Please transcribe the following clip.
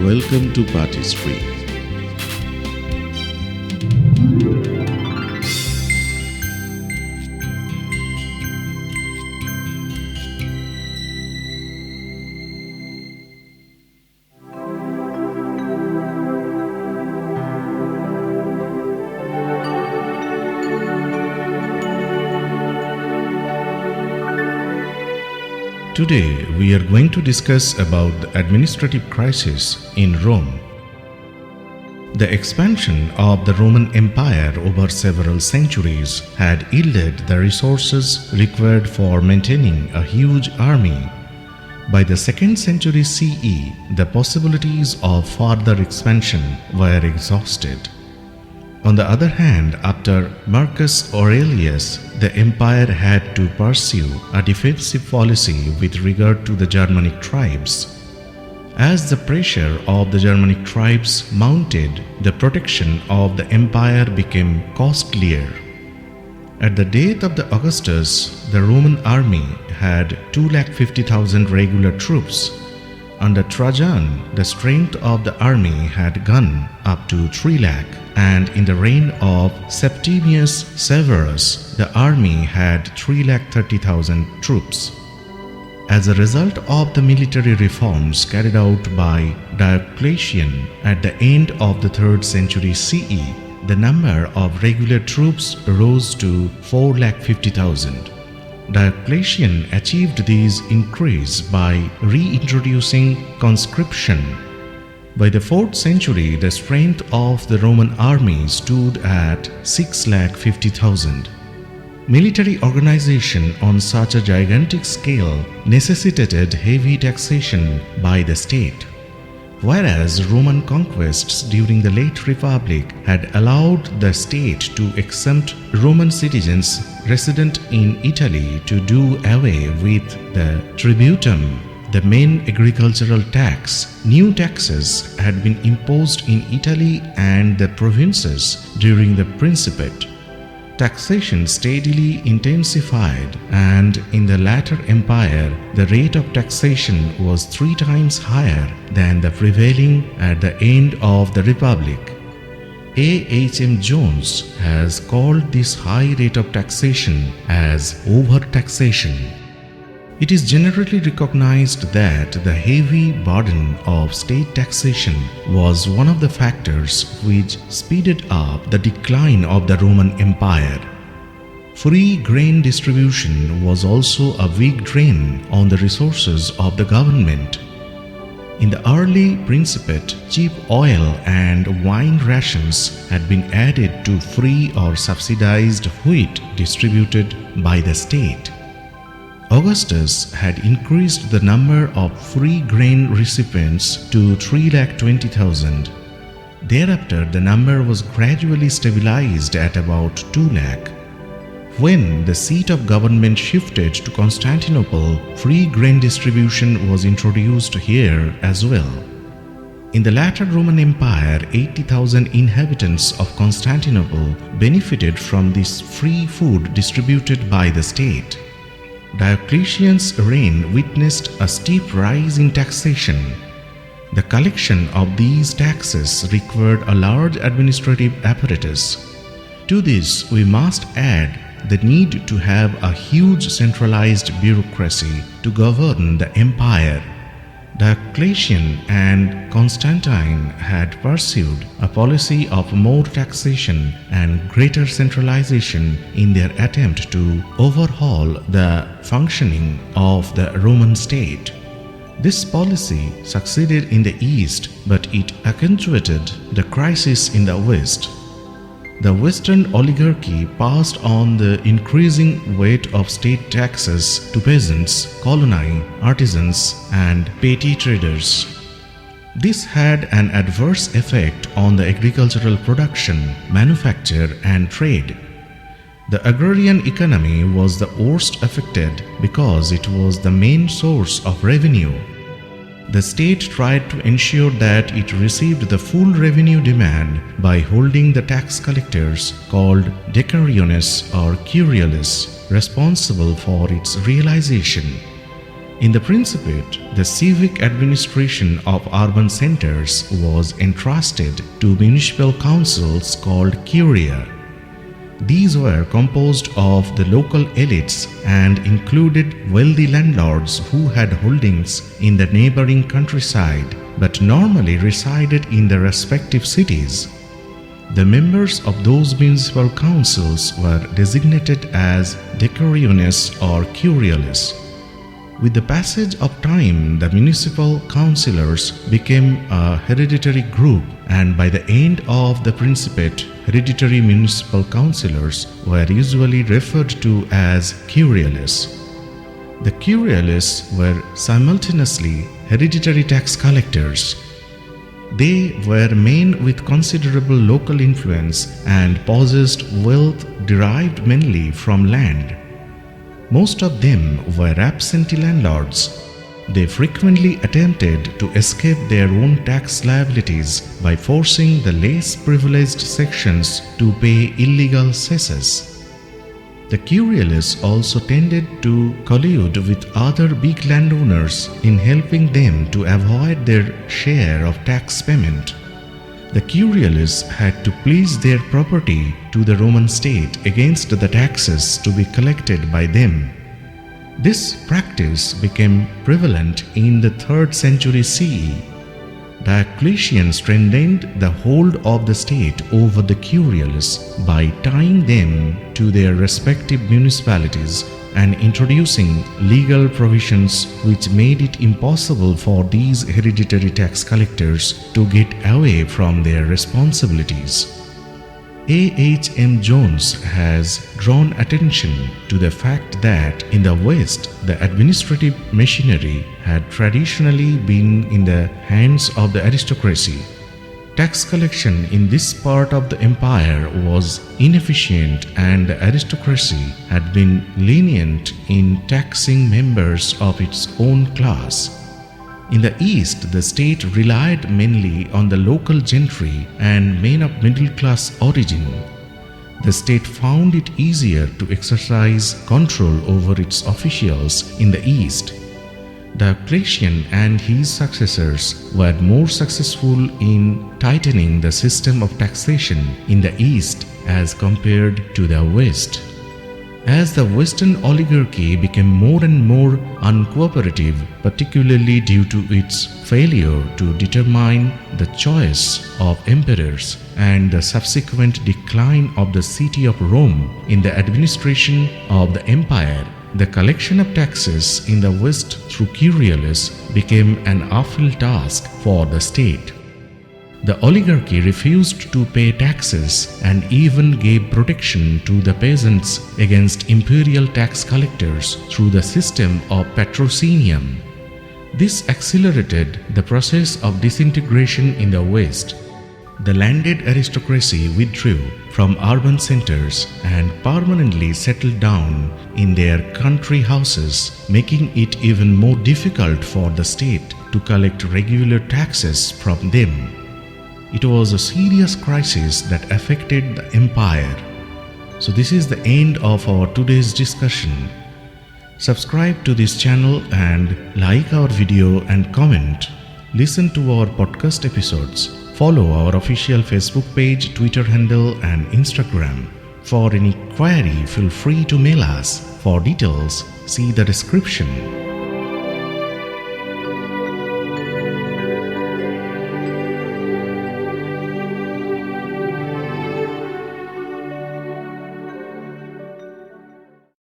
Welcome to PAATH History. Today we are going to discuss about the administrative crisis in Rome. The expansion of the Roman Empire over several centuries had yielded the resources required for maintaining a huge army. By the 2nd century CE, the possibilities of further expansion were exhausted. On the other hand, after Marcus Aurelius, the empire had to pursue a defensive policy with regard to the Germanic tribes. As the pressure of the Germanic tribes mounted, the protection of the empire became costlier. At the death of the Augustus, the Roman army had 250,000 regular troops. Under Trajan, the strength of the army had gone up to 3 lakh, and in the reign of Septimius Severus, the army had 330,000 troops. As a result of the military reforms carried out by Diocletian at the end of the 3rd century CE, the number of regular troops rose to 450,000. Diocletian achieved this increase by reintroducing conscription. By the 4th century, the strength of the Roman army stood at 650,000. Military organization on such a gigantic scale necessitated heavy taxation by the state. Whereas Roman conquests during the late Republic had allowed the state to exempt Roman citizens resident in Italy to do away with the tributum, the main agricultural tax, new taxes had been imposed in Italy and the provinces during the Principate. Taxation steadily intensified, and in the latter empire, the rate of taxation was 3 times higher than the prevailing at the end of the Republic. A.H.M. Jones has called this high rate of taxation as overtaxation. It is generally recognized that the heavy burden of state taxation was one of the factors which speeded up the decline of the Roman Empire. Free grain distribution was also a big drain on the resources of the government. In the early Principate, cheap oil and wine rations had been added to free or subsidized wheat distributed by the state. Augustus had increased the number of free grain recipients to 320,000. Thereafter, the number was gradually stabilized at about 2 lakh. When the seat of government shifted to Constantinople, free grain distribution was introduced here as well. In the latter Roman Empire, 80,000 inhabitants of Constantinople benefited from this free food distributed by the state. Diocletian's reign witnessed a steep rise in taxation. The collection of these taxes required a large administrative apparatus. To this, we must add the need to have a huge centralized bureaucracy to govern the empire. Diocletian and Constantine had pursued a policy of more taxation and greater centralization in their attempt to overhaul the functioning of the Roman state. This policy succeeded in the East, but it accentuated the crisis in the West. The Western oligarchy passed on the increasing weight of state taxes to peasants, coloni, artisans, and petty traders. This had an adverse effect on the agricultural production, manufacture, and trade. The agrarian economy was the worst affected because it was the main source of revenue. The state tried to ensure that it received the full revenue demand by holding the tax collectors, called decuriones or Curiales, responsible for its realization. In the Principate, the civic administration of urban centers was entrusted to municipal councils called Curia. These were composed of the local elites and included wealthy landlords who had holdings in the neighboring countryside but normally resided in their respective cities. The members of those municipal councils were designated as decuriones or curiales. With the passage of time, the municipal councillors became a hereditary group, and by the end of the Principate, hereditary municipal councillors were usually referred to as Curiales. The Curiales were simultaneously hereditary tax collectors. They were men with considerable local influence and possessed wealth derived mainly from land. Most of them were absentee landlords. They frequently attempted to escape their own tax liabilities by forcing the less privileged sections to pay illegal cesses. The Curiales also tended to collude with other big landowners in helping them to avoid their share of tax payment. The Curiales had to please their property to the Roman state against the taxes to be collected by them. This practice became prevalent in the 3rd century CE. Diocletian strengthened the hold of the state over the Curiales by tying them to their respective municipalities and introducing legal provisions which made it impossible for these hereditary tax collectors to get away from their responsibilities. A.H.M. Jones has drawn attention to the fact that in the West, the administrative machinery had traditionally been in the hands of the aristocracy. Tax collection in this part of the empire was inefficient, and the aristocracy had been lenient in taxing members of its own class. In the East, the state relied mainly on the local gentry and men of middle-class origin. The state found it easier to exercise control over its officials in the East. Diocletian and his successors were more successful in tightening the system of taxation in the East as compared to the West. As the Western oligarchy became more and more uncooperative, particularly due to its failure to determine the choice of emperors and the subsequent decline of the city of Rome in the administration of the empire, the collection of taxes in the West through Curiales became an awful task for the state. The oligarchy refused to pay taxes and even gave protection to the peasants against imperial tax collectors through the system of patrocinium. This accelerated the process of disintegration in the West. The landed aristocracy withdrew from urban centers and permanently settled down in their country houses, making it even more difficult for the state to collect regular taxes from them. It was a serious crisis that affected the empire. So this is the end of our today's discussion. Subscribe to this channel and like our video and comment. Listen to our podcast episodes. Follow our official Facebook page, Twitter handle and Instagram. For any query, feel free to mail us. For details, see the description.